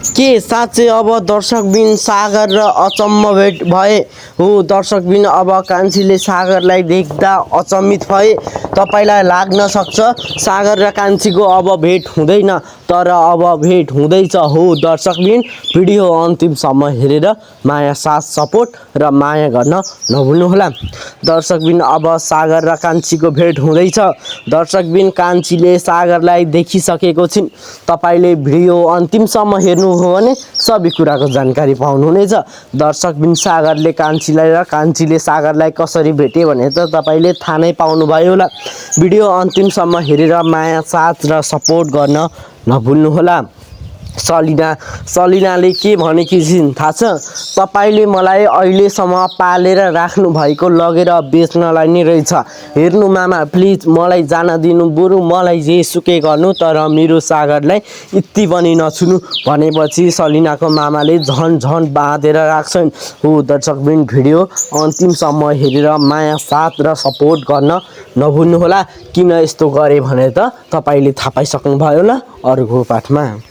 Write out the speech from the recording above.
के साँच्चै अब दर्शकबिन सागर र अचम्म भेट भए हो। दर्शकबिन अब कान्छीले सागरलाई देख्दा अचम्मित भए। तपाईँलाई लाग्न सक्छ सागर र कान्छीको अब भेट हुँदैन, तर अब भेट हुँदैछ हो। दर्शकबिन भिडियो अन्तिमसम्म हेरेर माया साथ सपोर्ट र माया गर्न नभुल्नुहोला। दर्शकबिन अब सागर र कान्छीको भेट हुँदैछ। दर्शकबिन कान्छीले सागरलाई देखिसकेको छिन्। तपाईँले भिडियो अन्तिमसम्म हेर्नु हो भने सबै कुराको जानकारी पाउनुहुनेछ। दर्शकबिन सागरले कान्छीलाई र कान्छीले सागरलाई कसरी भेटे भने त तपाईँले थाहा नै पाउनुभयो होला। भिडियो अन्तिमसम्म हेरेर माया साथ र सपोर्ट गर्न नभुल्नुहोला। सलिनाले के भनेकी छिन् थाहा छ? तपाईँले मलाई अहिलेसम्म पालेर राख्नु भएको लगेर बेच्नलाई नै रहेछ। हेर्नु मामा प्लिज मलाई जान दिनु, बरु मलाई जे सुकै गर्नु, तर मेरो सागरलाई यति पनि नछुनु भनेपछि सलिनाको मामाले झन बाँधेर राख्छन् हो। दर्शकबिन भिडियो अन्तिमसम्म हेरेर माया साथ र सपोर्ट गर्न नभुल्नुहोला। किन यस्तो गरे भने त तपाईँले थाहा पाइसक्नुभयो होला अरूको पाठमा।